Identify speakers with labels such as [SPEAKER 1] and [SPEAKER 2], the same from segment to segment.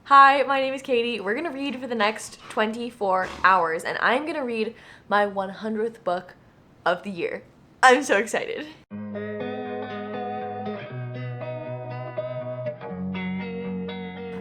[SPEAKER 1] Hi, my name is Katie. We're gonna read for the next 24 hours, and I'm gonna read my 100th book of the year. I'm so excited.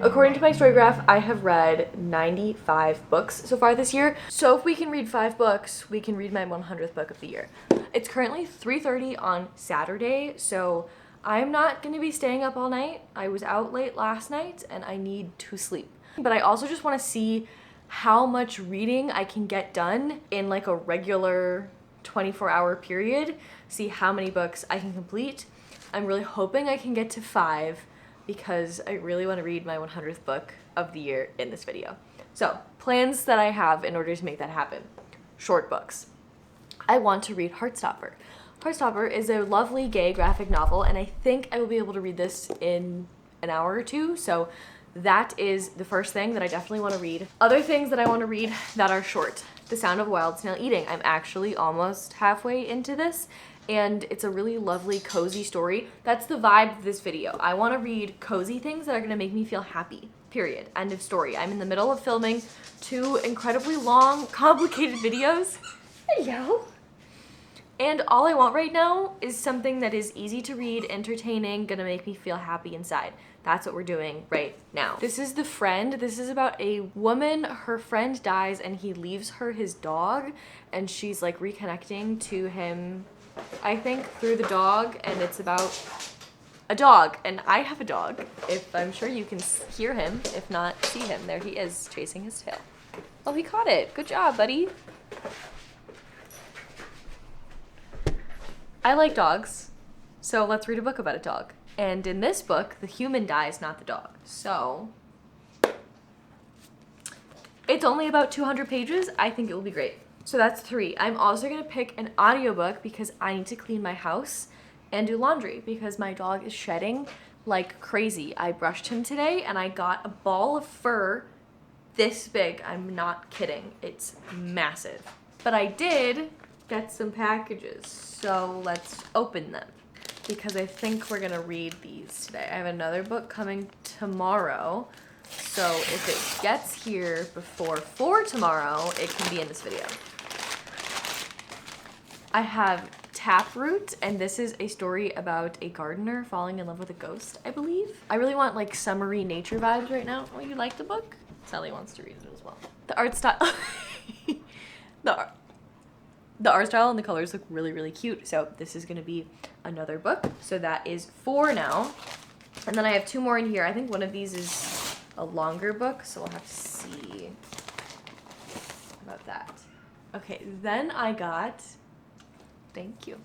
[SPEAKER 1] According to my Storygraph, I have read 95 books so far this year. So if we can read 5 books, we can read my 100th book of the year. It's currently 3:30 on Saturday, so I'm not gonna be staying up all night. I was out late last night and I need to sleep. But I also just wanna see how much reading I can get done in like a regular 24-hour period, see how many books I can complete. I'm really hoping I can get to 5 because I really want to read my 100th book of the year in this video. So, plans that I have in order to make that happen. Short books. I want to read Heartstopper. Heartstopper is a lovely gay graphic novel, and I think I will be able to read this in an hour or two, so that is the first thing that I definitely want to read. Other things that I want to read that are short. The Sound of a Wild Snail Eating. I'm actually almost halfway into this, and it's a really lovely, cozy story. That's the vibe of this video. I want to read cozy things that are going to make me feel happy. Period. End of story. I'm in the middle of filming 2 incredibly long, complicated videos. Hello. And all I want right now is something that is easy to read, entertaining, gonna make me feel happy inside. That's what we're doing right now. This is The Friend. This is about a woman, her friend dies and he leaves her his dog, and she's like reconnecting to him, I think, through the dog, and it's about a dog. And I have a dog. If I'm sure you can hear him, if not see him. There he is, chasing his tail. Oh, he caught it. Good job, buddy. I like dogs, so let's read a book about a dog. And in this book, the human dies, not the dog. So it's only about 200 pages. I think it will be great. So that's 3. I'm also gonna pick an audiobook because I need to clean my house and do laundry because my dog is shedding like crazy. I brushed him today and I got a ball of fur this big. I'm not kidding. It's massive. But I did get some packages, so let's open them because I think we're gonna read these today. I have another book coming tomorrow, so if it gets here before 4 tomorrow, it can be in this video. I have Taproot, and this is a story about a gardener falling in love with a ghost, I believe. I really want like summery nature vibes right now. Oh, you like the book? Sally wants to read it as well. The art style The art style and the colors look really, really cute. So this is going to be another book. So that is 4 now. And then I have 2 more in here. I think one of these is a longer book, so we'll have to see about that. Okay, then I got, thank you.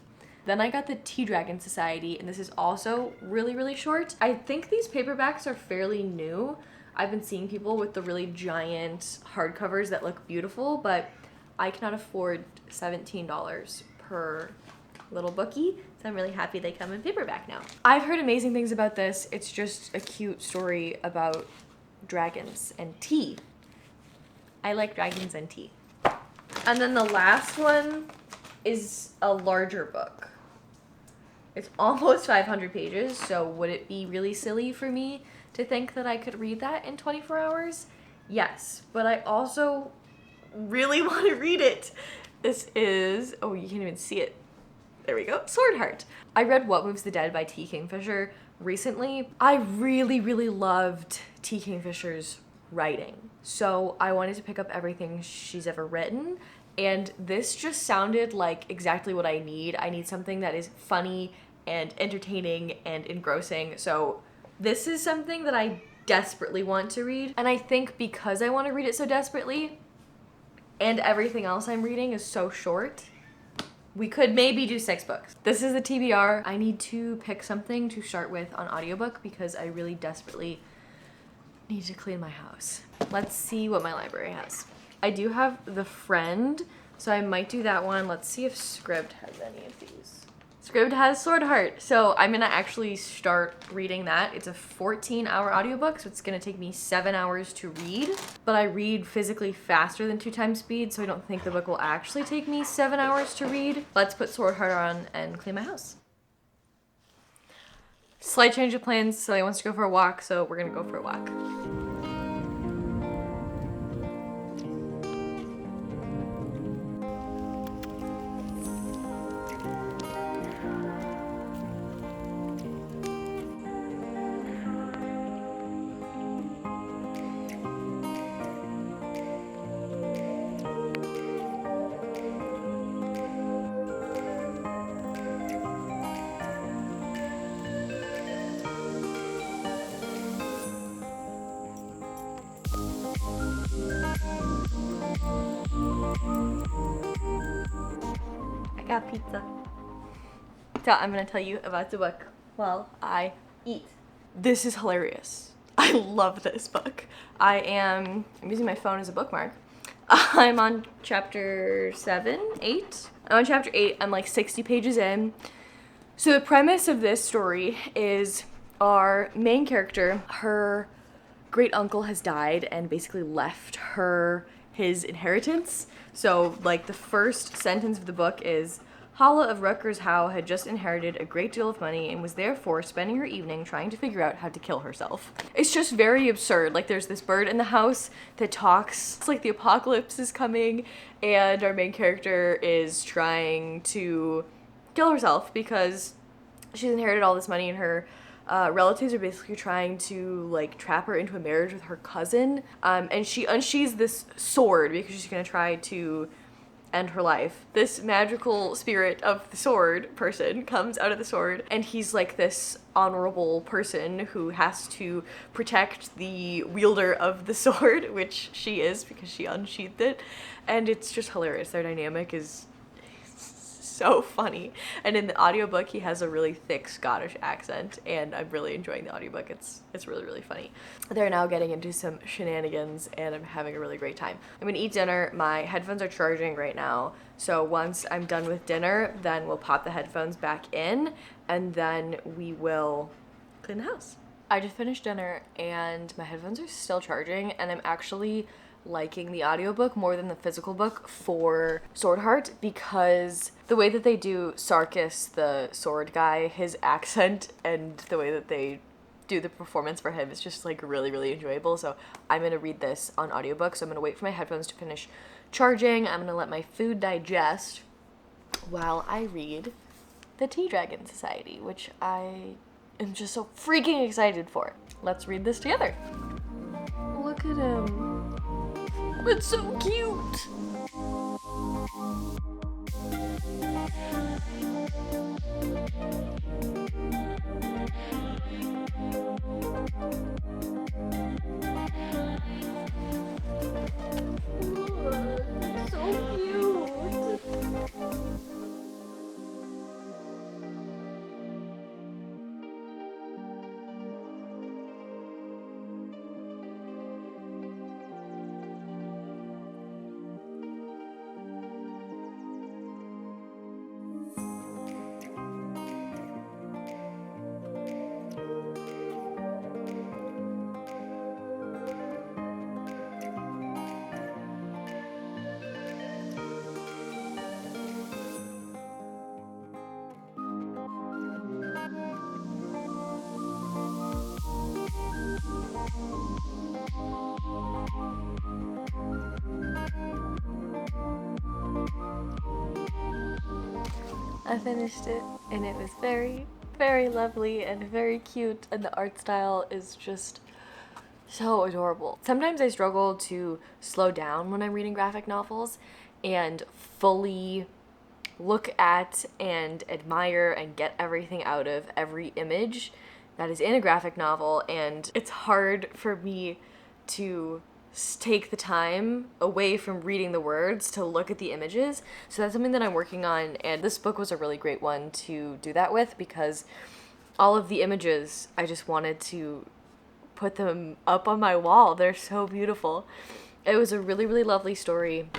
[SPEAKER 1] Then I got the Tea Dragon Society, and this is also really, really short. I think these paperbacks are fairly new. I've been seeing people with the really giant hardcovers that look beautiful, but I cannot afford $17 per little bookie, so I'm really happy they come in paperback now. I've heard amazing things about this. It's just a cute story about dragons and tea. I like dragons and tea. And then the last one is a larger book. It's almost 500 pages, so would it be really silly for me to think that I could read that in 24 hours? Yes, but I also really want to read it. This is, oh, you can't even see it. There we go, Sword Heart. I read What Moves the Dead by T. Kingfisher recently. I really, really loved T. Kingfisher's writing, so I wanted to pick up everything she's ever written, and this just sounded like exactly what I need. I need something that is funny and entertaining and engrossing, so this is something that I desperately want to read, and I think because I want to read it so desperately, and everything else I'm reading is so short, we could maybe do 6 books. This is the TBR. I need to pick something to start with on audiobook because I really desperately need to clean my house. Let's see what my library has. I do have The Friend, so I might do that one. Let's see if Scribd has any of these. Scribd has Sword Heart, so I'm gonna actually start reading that. It's a 14-hour audiobook, so it's gonna take me 7 hours to read, but I read physically faster than 2 times speed, so I don't think the book will actually take me 7 hours to read. Let's put Sword Heart on and clean my house. Slight change of plans. Sally wants to go for a walk, so we're gonna go for a walk. I got pizza. So I'm gonna tell you about the book while I eat. This is hilarious. I love this book. I'm using my phone as a bookmark. I'm on chapter 7, 8. I'm on chapter 8. I'm like 60 pages in. So the premise of this story is our main character, her great uncle has died and basically left her his inheritance. So like the first sentence of the book is, Hala of Rutgers Howe had just inherited a great deal of money and was therefore spending her evening trying to figure out how to kill herself. It's just very absurd. Like there's this bird in the house that talks. It's like the apocalypse is coming and our main character is trying to kill herself because she's inherited all this money and her relatives are basically trying to like trap her into a marriage with her cousin. And she unsheathes this sword because she's gonna try to end her life. This magical spirit of the sword person comes out of the sword and he's like this honorable person who has to protect the wielder of the sword, which she is because she unsheathed it. And it's just hilarious. Their dynamic is so funny. And in the audiobook he has a really thick Scottish accent and I'm really enjoying the audiobook. It's really, really funny. They're now getting into some shenanigans and I'm having a really great time. I'm gonna eat dinner. My headphones are charging right now. So once I'm done with dinner, then we'll pop the headphones back in and then we will clean the house. I just finished dinner and my headphones are still charging and I'm actually liking the audiobook more than the physical book for Swordheart because the way that they do Sarkis, the sword guy, his accent and the way that they do the performance for him is just like really, really enjoyable. So I'm gonna read this on audiobook. So I'm gonna wait for my headphones to finish charging. I'm gonna let my food digest while I read The Tea Dragon Society, which I am just so freaking excited for. Let's read this together. Look at him. It's so cute! Look, so cute! I finished it and it was very, very lovely and very cute and the art style is just so adorable. Sometimes I struggle to slow down when I'm reading graphic novels and fully look at and admire and get everything out of every image that is in a graphic novel, and it's hard for me to take the time away from reading the words to look at the images. So that's something that I'm working on, and this book was a really great one to do that with because all of the images, I just wanted to put them up on my wall. They're so beautiful. It was a really, really lovely story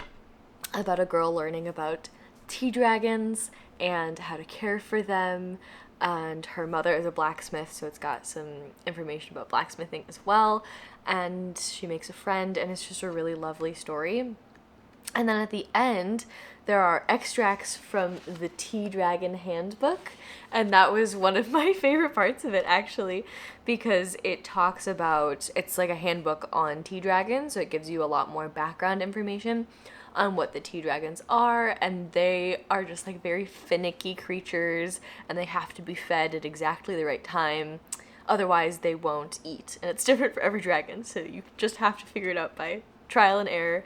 [SPEAKER 1] about a girl learning about tea dragons and how to care for them, and her mother is a blacksmith, so it's got some information about blacksmithing as well, and she makes a friend, and it's just a really lovely story. And then at the end, there are extracts from the Tea Dragon Handbook, and that was one of my favorite parts of it, actually, because it talks about, it's like a handbook on tea dragons, so it gives you a lot more background information on what the tea dragons are, and they are just like very finicky creatures, and they have to be fed at exactly the right time, otherwise they won't eat. And it's different for every dragon, so you just have to figure it out by trial and error.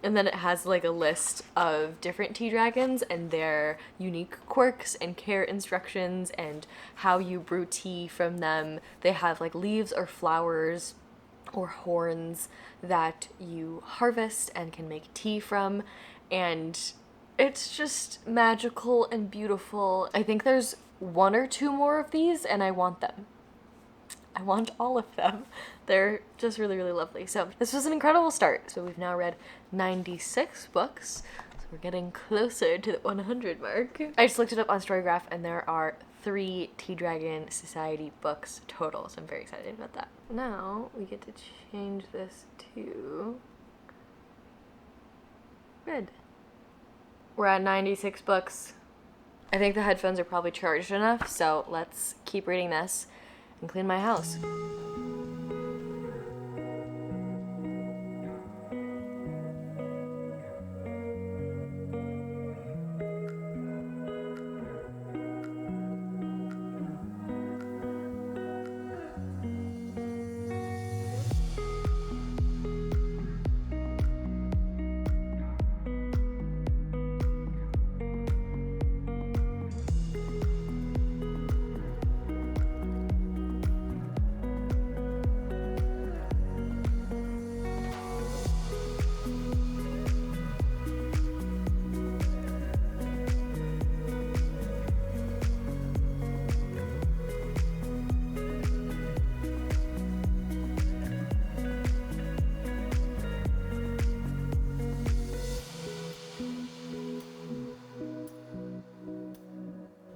[SPEAKER 1] And then it has like a list of different tea dragons and their unique quirks and care instructions and how you brew tea from them. They have like leaves or flowers or horns that you harvest and can make tea from, and it's just magical and beautiful. I think there's 1 or 2 more of these, and I want them. I want all of them. They're just really, really lovely. So this was an incredible start. So we've now read 96 books. So we're getting closer to the 100 mark. I just looked it up on Storygraph, and there are 3 Tea Dragon Society books total. So I'm very excited about that. Now we get to change this to red. We're at 96 books. I think the headphones are probably charged enough, so let's keep reading this and clean my house.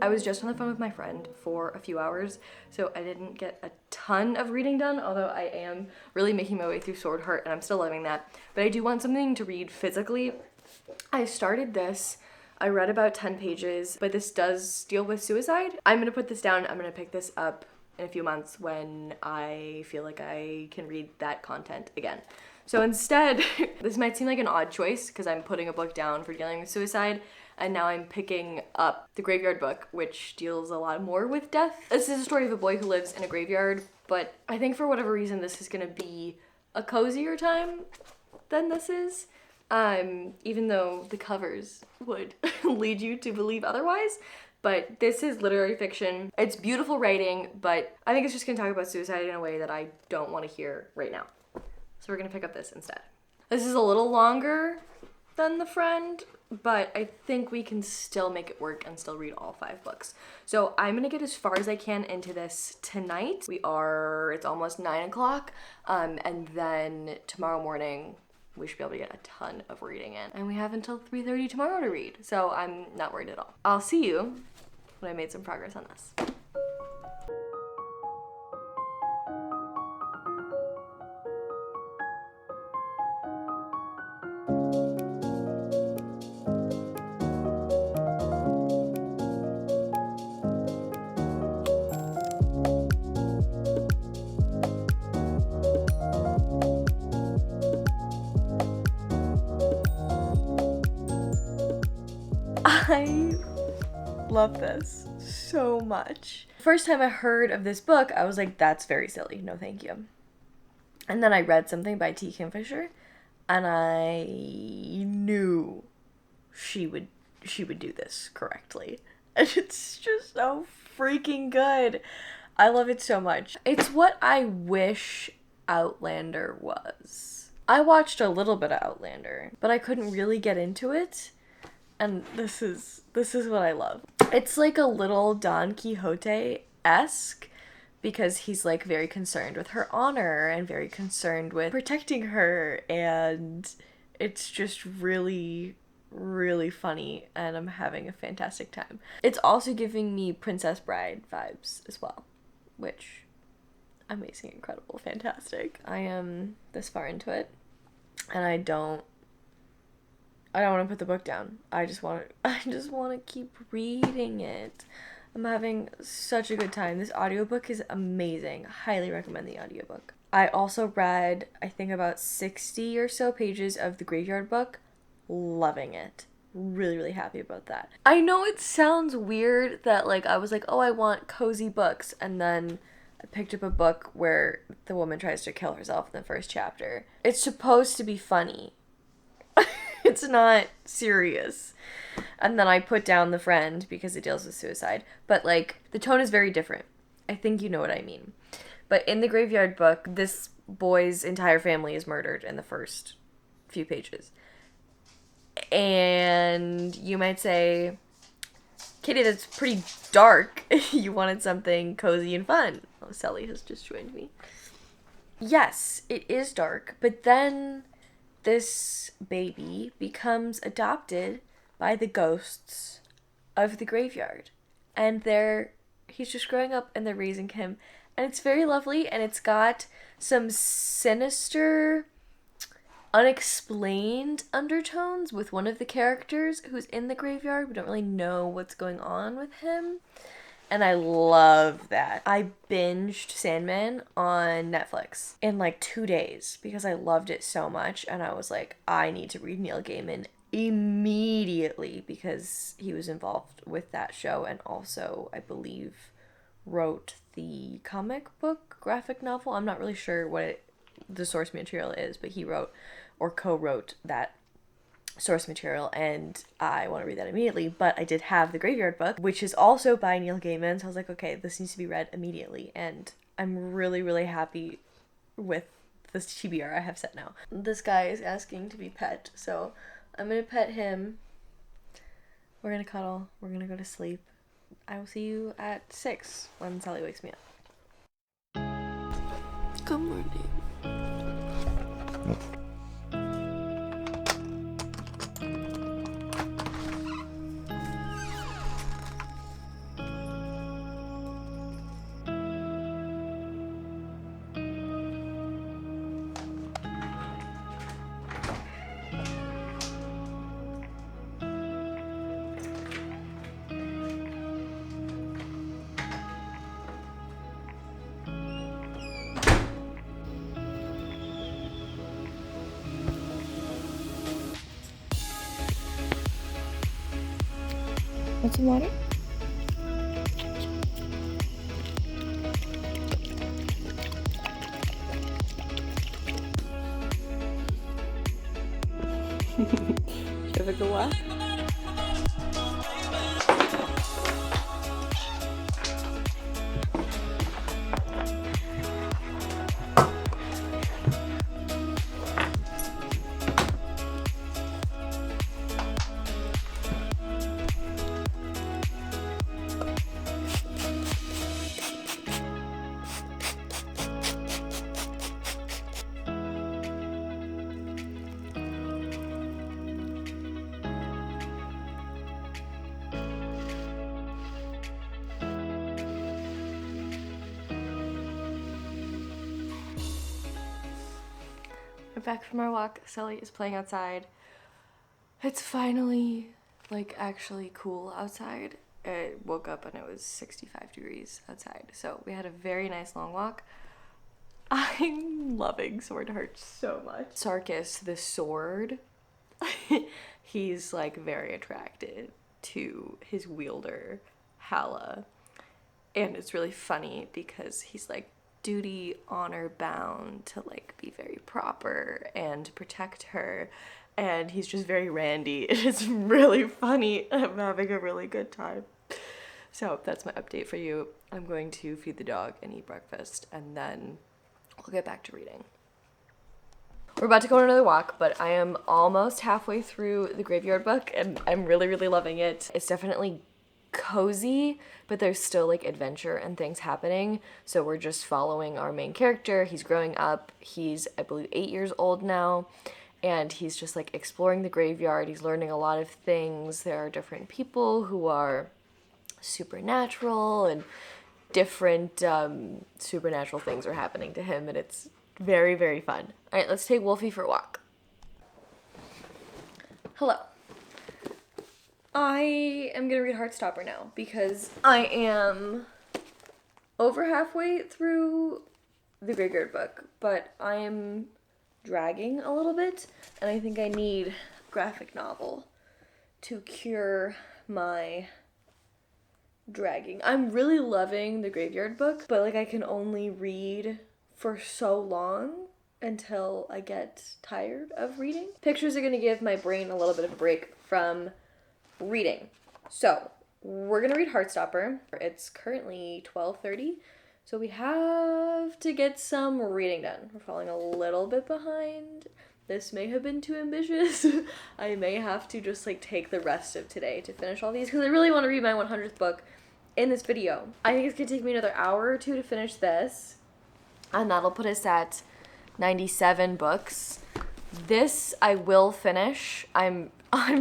[SPEAKER 1] I was just on the phone with my friend for a few hours, so I didn't get a ton of reading done, although I am really making my way through Sword Heart, and I'm still loving that. But I do want something to read physically. I started this, I read about 10 pages, but this does deal with suicide. I'm gonna put this down, I'm gonna pick this up in a few months when I feel like I can read that content again. So instead, this might seem like an odd choice because I'm putting a book down for dealing with suicide, and now I'm picking up the Graveyard book, which deals a lot more with death. This is a story of a boy who lives in a graveyard, but I think for whatever reason this is gonna be a cozier time than this is, even though the covers would lead you to believe otherwise. But this is literary fiction. It's beautiful writing, but I think it's just gonna talk about suicide in a way that I don't want to hear right now. So we're gonna pick up this instead. This is a little longer than The Friend, but I think we can still make it work and still read all 5 books. So I'm gonna get as far as I can into this tonight. It's almost 9 o'clock, and then tomorrow morning we should be able to get a ton of reading in. And we have until 3:30 tomorrow to read, so I'm not worried at all. I'll see you when I made some progress on this. I love this so much. First time I heard of this book, I was like, that's very silly. No, thank you. And then I read something by T. Kingfisher, and I knew she would do this correctly. And it's just so freaking good. I love it so much. It's what I wish Outlander was. I watched a little bit of Outlander, but I couldn't really get into it. And this is what I love. It's like a little Don Quixote-esque because he's like very concerned with her honor and very concerned with protecting her, and it's just really, really funny, and I'm having a fantastic time. It's also giving me Princess Bride vibes as well, which amazing, incredible, fantastic. I am this far into it, and I don't want to put the book down. I just want to keep reading it. I'm having such a good time. This audiobook is amazing. Highly recommend the audiobook. I also read, I think, about 60 or so pages of the Graveyard book. Loving it. Really, really happy about that. I know it sounds weird that, like, I was like, oh, I want cozy books, and then I picked up a book where the woman tries to kill herself in the first chapter. It's supposed to be funny. It's not serious. And then I put down The Friend because it deals with suicide. But, like, the tone is very different. I think you know what I mean. But in the Graveyard book, this boy's entire family is murdered in the first few pages. And you might say, Katie, that's pretty dark. You wanted something cozy and fun. Oh, Sally has just joined me. Yes, it is dark, but then this baby becomes adopted by the ghosts of the graveyard. And he's just growing up and they're raising him. And it's very lovely, and it's got some sinister, unexplained undertones with one of the characters who's in the graveyard. We don't really know what's going on with him. And I love that. I binged Sandman on Netflix in like 2 days because I loved it so much. And I was like, I need to read Neil Gaiman immediately because he was involved with that show and also, I believe, wrote the comic book graphic novel. I'm not really sure what the source material is, but he wrote or co-wrote that source material, and I want to read that immediately. But I did have the Graveyard book, which is also by Neil Gaiman, so I was like, okay, this needs to be read immediately, and I'm really, really happy with this TBR I have set now. This guy is asking to be pet, so I'm gonna pet him. We're gonna cuddle. We're gonna go to sleep. I will see you at 6 when Sally wakes me up. Good morning. Want some water? Did you have a good walk? We're back from our walk. Sally is playing outside. It's finally, like, actually cool outside. I woke up and it was 65 degrees outside. So we had a very nice long walk. I'm loving Sword Heart so much. Sarkis, the sword, he's, like, very attracted to his wielder, Hala. And it's really funny because he's, like, duty honor bound to, like, be very proper and protect her, and he's just very randy. It's really funny. I'm having a really good time. So that's my update for you. I'm going to feed the dog and eat breakfast, and then we'll get back to reading. We're about to go on another walk, but I am almost halfway through the Graveyard book, and I'm really, really loving it. It's definitely cozy, but there's still, like, adventure and things happening. So we're just following our main character. He's growing up. He's, I believe, 8 years old now, and he's just, like, exploring the graveyard. He's learning a lot of things. There are different people who are supernatural, and different supernatural things are happening to him, and it's very, very fun. All right, let's take Wolfie for a walk. Hello. I am gonna read Heartstopper now because I am over halfway through the Graveyard book, but I am dragging a little bit, and I think I need a graphic novel to cure my dragging. I'm really loving the Graveyard book, but, like, I can only read for so long until I get tired of reading. Pictures are gonna give my brain a little bit of a break from reading. So we're gonna read Heartstopper. It's currently 12:30, So we have to get some reading done. We're falling a little bit behind. This may have been too ambitious. I may have to just like take the rest of today to finish all these because I really want to read my 100th book in this video. I think it's gonna take me another hour or two to finish this, and that'll put us at 97 books. This I will finish. I'm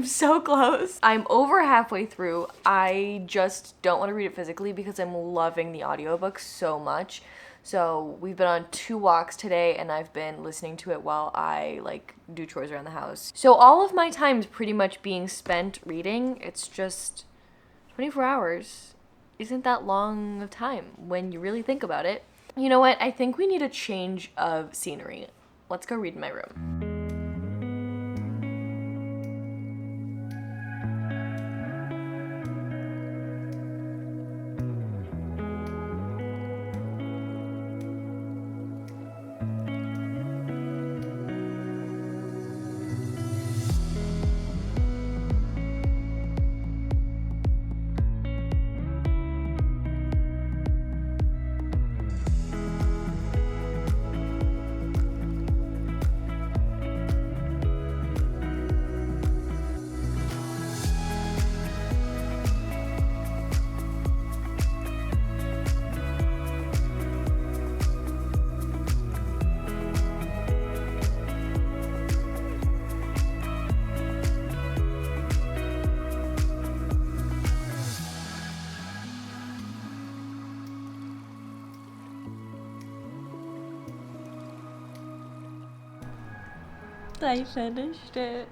[SPEAKER 1] so close. I'm over halfway through. I just don't want to read it physically because I'm loving the audiobook so much. So we've been on 2 walks today and I've been listening to it while I like do chores around the house. So all of my time's pretty much being spent reading. It's just 24 hours. Isn't that long of time when you really think about it? You know what? I think we need a change of scenery. Let's go read in my room. I finished it.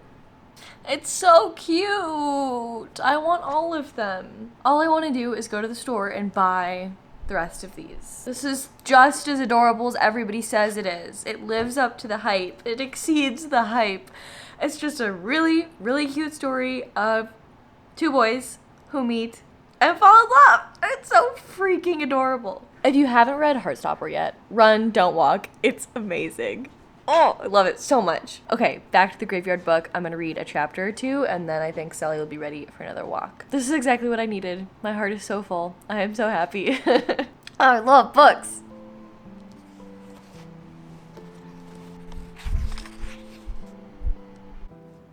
[SPEAKER 1] It's so cute. I want all of them. All I want to do is go to the store and buy the rest of these. This is just as adorable as everybody says it is. It lives up to the hype. It exceeds the hype. It's just a really, really cute story of 2 boys who meet and fall in love. It's so freaking adorable. If you haven't read Heartstopper yet, run, don't walk. It's amazing. Oh, I love it so much. Okay, back to the graveyard book. I'm gonna read a chapter or 2, and then I think Sally will be ready for another walk. This is exactly what I needed. My heart is so full. I am so happy. Oh, I love books.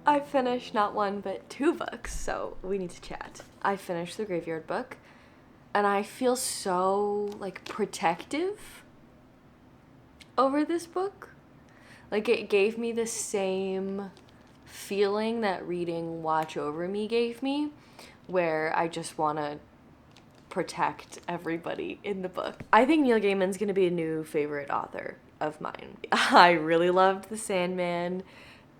[SPEAKER 1] I finished not 1, but 2 books, so we need to chat. I finished the graveyard book, and I feel so, like, protective over this book. Like, it gave me the same feeling that reading Watch Over Me gave me, where I just want to protect everybody in the book. I think Neil Gaiman's going to be a new favorite author of mine. I really loved The Sandman,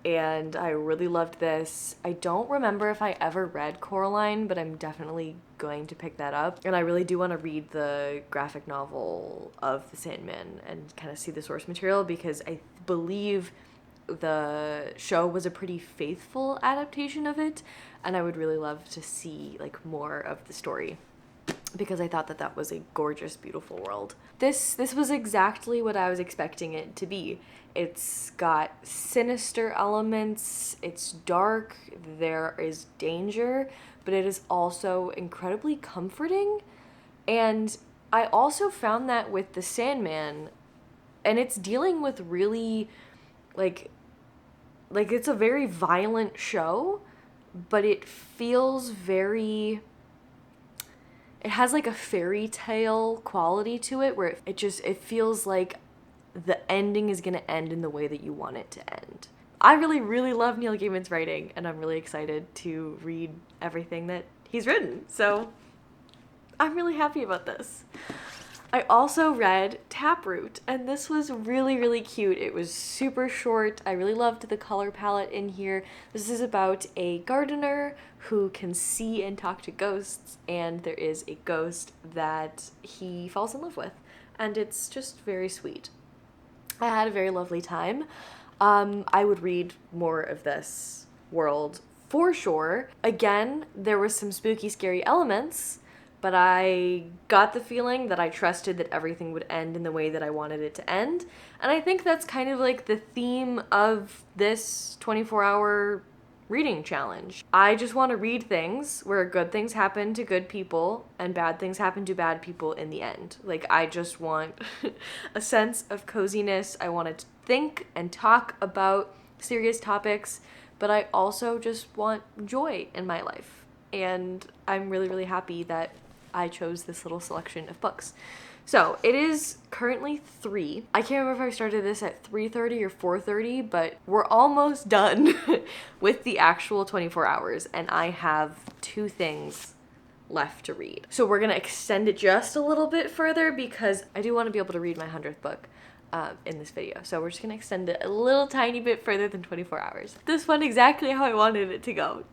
[SPEAKER 1] and I really loved this. I don't remember if I ever read Coraline, but I'm definitely going to pick that up. And I really do want to read the graphic novel of The Sandman and kind of see the source material, because I believe the show was a pretty faithful adaptation of it, and I would really love to see like more of the story, because I thought that that was a gorgeous, beautiful world. This was exactly what I was expecting it to be. It's got sinister elements, it's dark, there is danger, but it is also incredibly comforting. And I also found that with The Sandman, and it's dealing with really, like it's a very violent show, but it feels very, it has like a fairy tale quality to it, where it feels like the ending is going to end in the way that you want it to end. I really, really love Neil Gaiman's writing, and I'm really excited to read everything that he's written. So I'm really happy about this. I also read Taproot, and this was really, really cute. It was super short. I really loved the color palette in here. This is about a gardener who can see and talk to ghosts, and there is a ghost that he falls in love with, and it's just very sweet. I had a very lovely time. I would read more of this world for sure. Again, there were some spooky, scary elements, but I got the feeling that I trusted that everything would end in the way that I wanted it to end. And I think that's kind of like the theme of this 24-hour reading challenge. I just want to read things where good things happen to good people and bad things happen to bad people in the end. Like, I just want a sense of coziness. I want to think and talk about serious topics, but I also just want joy in my life. And I'm really, really happy that I chose this little selection of books. So it is currently 3. I can't remember if I started this at 3:30 or 4:30, but we're almost done with the actual 24 hours, and I have 2 things left to read. So we're gonna extend it just a little bit further because I do want to be able to read my 100th book in this video. So we're just gonna extend it a little tiny bit further than 24 hours. This went exactly how I wanted it to go.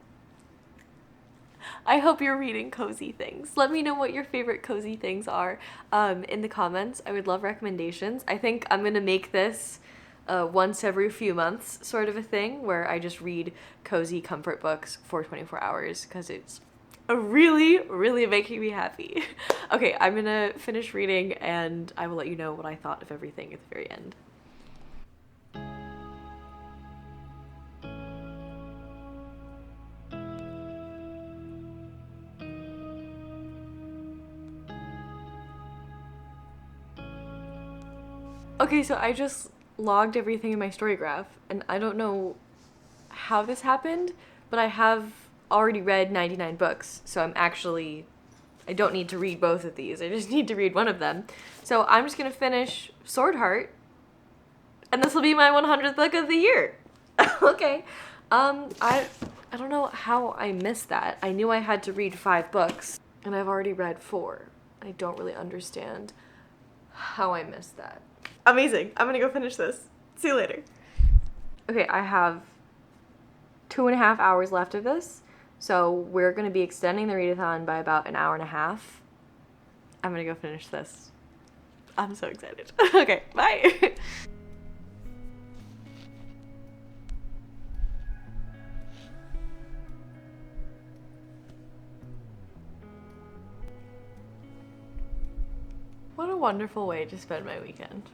[SPEAKER 1] I hope you're reading cozy things. Let me know what your favorite cozy things are in the comments. I would love recommendations. I think I'm gonna make this once every few months sort of a thing where I just read cozy comfort books for 24 hours because it's really, really making me happy. Okay, I'm gonna finish reading and I will let you know what I thought of everything at the very end. Okay, so I just logged everything in my story graph, and I don't know how this happened, but I have already read 99 books, so I don't need to read both of these. I just need to read one of them. So I'm just gonna finish Sword Heart, and this will be my 100th book of the year. Okay. I don't know how I missed that. I knew I had to read 5 books, and I've already read 4. I don't really understand how I missed that. Amazing. I'm gonna go finish this. See you later. Okay, I have 2.5 hours left of this, so we're gonna be extending the readathon by about an hour and a half. I'm gonna go finish this. I'm so excited. Okay, bye. What a wonderful way to spend my weekend.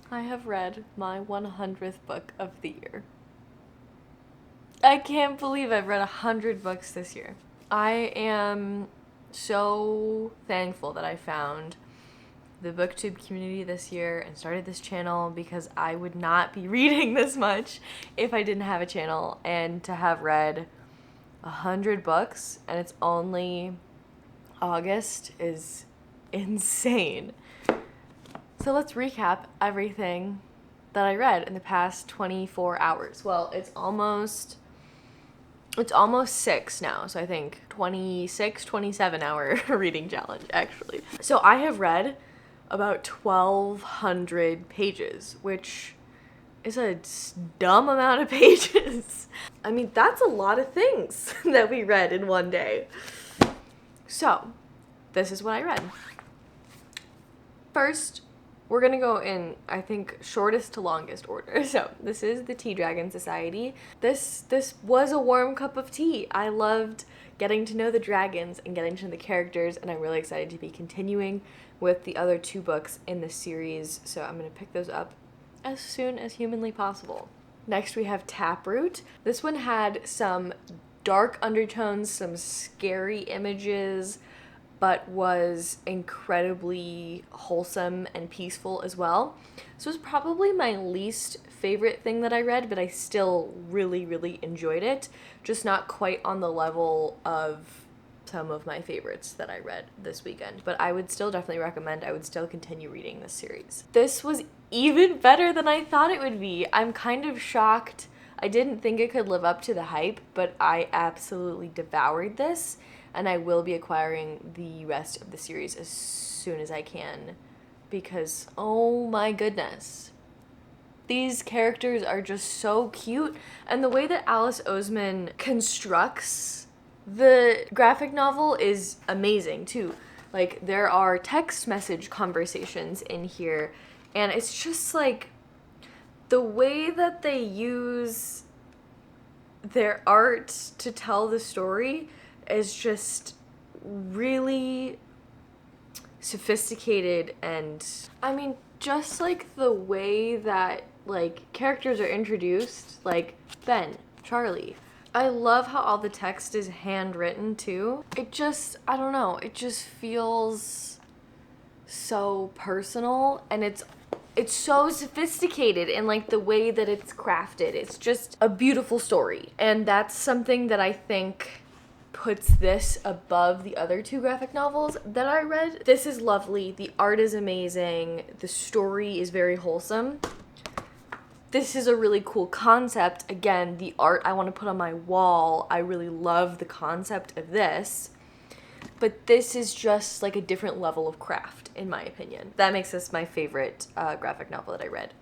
[SPEAKER 1] I have read my 100th book of the year. I can't believe I've read 100 books this year. I am so thankful that I found the booktube community this year and started this channel because I would not be reading this much if I didn't have a channel. And to have read 100 books and it's only August is insane. So let's recap everything that I read in the past 24 hours. Well, it's almost 6 now, so I think 26, 27 hour reading challenge, actually. So I have read about 1,200 pages, which is a dumb amount of pages. I mean, that's a lot of things that we read in one day. So, this is what I read. First, we're gonna go in, I think, shortest to longest order. So this is the Tea Dragon Society. This was a warm cup of tea. I loved getting to know the dragons and getting to know the characters, and I'm really excited to be continuing with the other 2 books in this series. So I'm gonna pick those up as soon as humanly possible. Next we have Taproot. This one had some dark undertones, some scary images, but was incredibly wholesome and peaceful as well. This was probably my least favorite thing that I read, but I still really, really enjoyed it. Just not quite on the level of some of my favorites that I read this weekend, but I would still definitely recommend, I would still continue reading this series. This was even better than I thought it would be. I'm kind of shocked. I didn't think it could live up to the hype, but I absolutely devoured this. And I will be acquiring the rest of the series as soon as I can because, oh my goodness, these characters are just so cute. And the way that Alice Oseman constructs the graphic novel is amazing too. Like, there are text message conversations in here, and it's just like the way that they use their art to tell the story is just really sophisticated. And I mean, just like the way that like characters are introduced, like Ben, Charlie. I love how all the text is handwritten too. It just, I don't know, it just feels so personal, and it's so sophisticated in like the way that it's crafted. It's just a beautiful story, and that's something that I think puts this above the other two graphic novels that I read. This is lovely, the art is amazing, the story is very wholesome. This is a really cool concept. Again, the art I want to put on my wall. I really love the concept of this. But this is just like a different level of craft, in my opinion. That makes this my favorite graphic novel that I read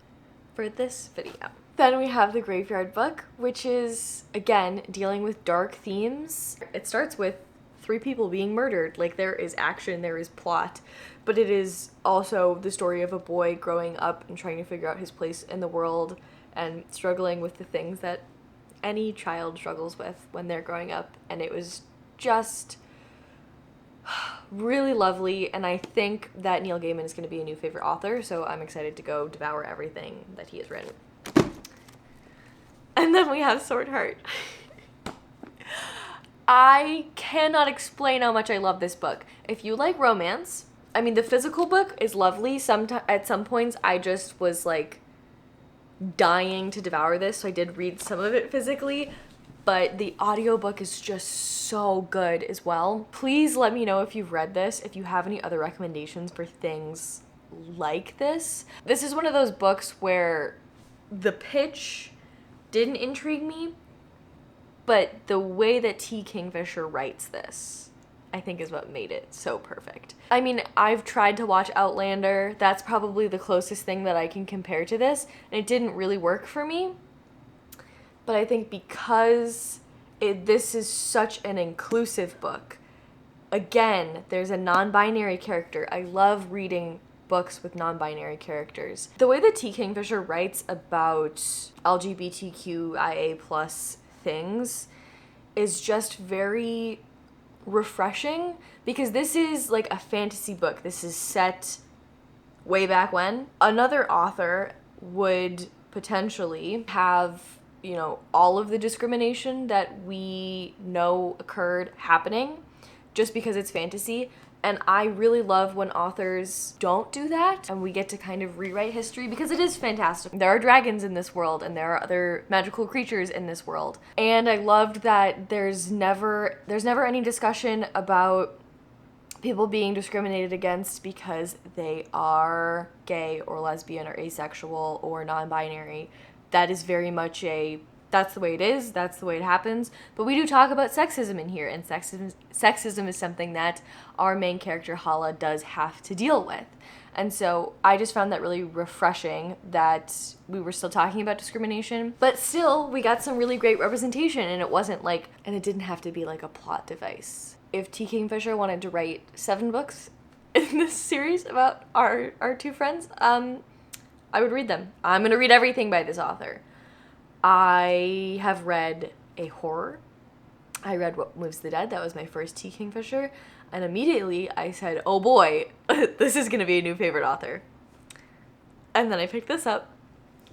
[SPEAKER 1] for this video. Then we have The Graveyard Book, which is, again, dealing with dark themes. It starts with 3 people being murdered. Like, there is action, there is plot, but it is also the story of a boy growing up and trying to figure out his place in the world and struggling with the things that any child struggles with when they're growing up. And it was just really lovely, and I think that Neil Gaiman is going to be a new favorite author, so I'm excited to go devour everything that he has written. And then we have Sword Heart. I cannot explain how much I love this book. If you like romance, I mean, the physical book is lovely. At some points, I just was like dying to devour this, so I did read some of it physically, but the audiobook is just so good as well. Please let me know if you've read this, if you have any other recommendations for things like this. This is one of those books where the pitch didn't intrigue me, but the way that T. Kingfisher writes this, I think, is what made it so perfect. I mean, I've tried to watch Outlander. That's probably the closest thing that I can compare to this, and it didn't really work for me. But I think because this is such an inclusive book, again, there's a non-binary character. I love reading books with non-binary characters. The way that T. Kingfisher writes about LGBTQIA plus things is just very refreshing, because this is like a fantasy book. This is set way back when. Another author would potentially have, you know, all of the discrimination that we know occurred happening just because it's fantasy. And I really love when authors don't do that and we get to kind of rewrite history, because it is fantastic. There are dragons in this world and there are other magical creatures in this world. And I loved that there's never any discussion about people being discriminated against because they are gay or lesbian or asexual or non-binary. That is very much that's the way it is, that's the way it happens. But we do talk about sexism in here, and sexism is something that our main character, Hala, does have to deal with. And so I just found that really refreshing that we were still talking about discrimination, but still we got some really great representation, and it didn't have to be like a plot device. If T. Kingfisher wanted to write 7 books in this series about our 2 friends, I would read them. I'm gonna read everything by this author. I have read a horror. I read What Moves the Dead. That was my first T. Kingfisher. And immediately I said, oh boy, this is going to be a new favorite author. And then I picked this up.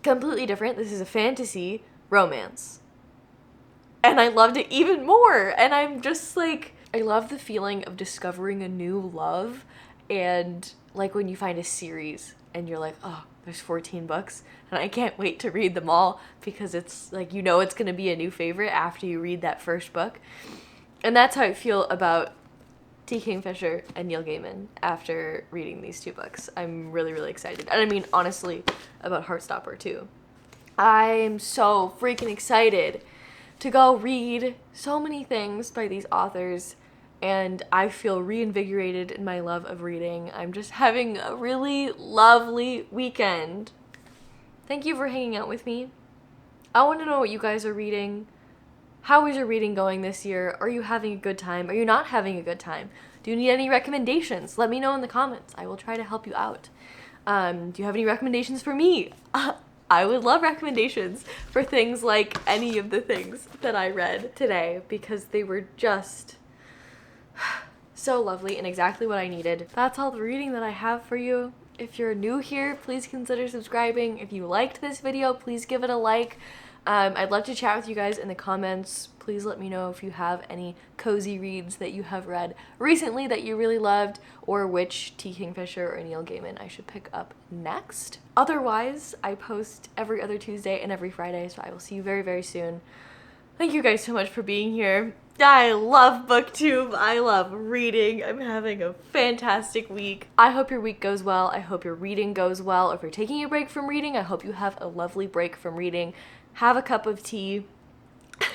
[SPEAKER 1] Completely different. This is a fantasy romance. And I loved it even more. And I'm just like, I love the feeling of discovering a new love. And like when you find a series and you're like, oh, there's 14 books and I can't wait to read them all, because it's like, you know, it's going to be a new favorite after you read that first book. And that's how I feel about T. Kingfisher and Neil Gaiman after reading these 2 books. I'm really, really excited. And I mean, honestly, about Heartstopper too. I'm so freaking excited to go read so many things by these authors, and I feel reinvigorated in my love of reading. I'm just having a really lovely weekend. Thank you for hanging out with me. I want to know what you guys are reading. How is your reading going this year? Are you having a good time? Are you not having a good time? Do you need any recommendations? Let me know in the comments. I will try to help you out. Do you have any recommendations for me? I would love recommendations for things like any of the things that I read today, because they were just so lovely and exactly what I needed. That's all the reading that I have for you. If you're new here, please consider subscribing. If you liked this video, please give it a like. I'd love to chat with you guys in the comments. Please let me know if you have any cozy reads that you have read recently that you really loved, or which T. Kingfisher or Neil Gaiman I should pick up next. Otherwise, I post every other Tuesday and every Friday, so I will see you very, very soon. Thank you guys so much for being here. I love BookTube. I love reading. I'm having a fantastic week. I hope your week goes well. I hope your reading goes well. If you're taking a break from reading, I hope you have a lovely break from reading. Have a cup of tea.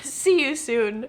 [SPEAKER 1] See you soon.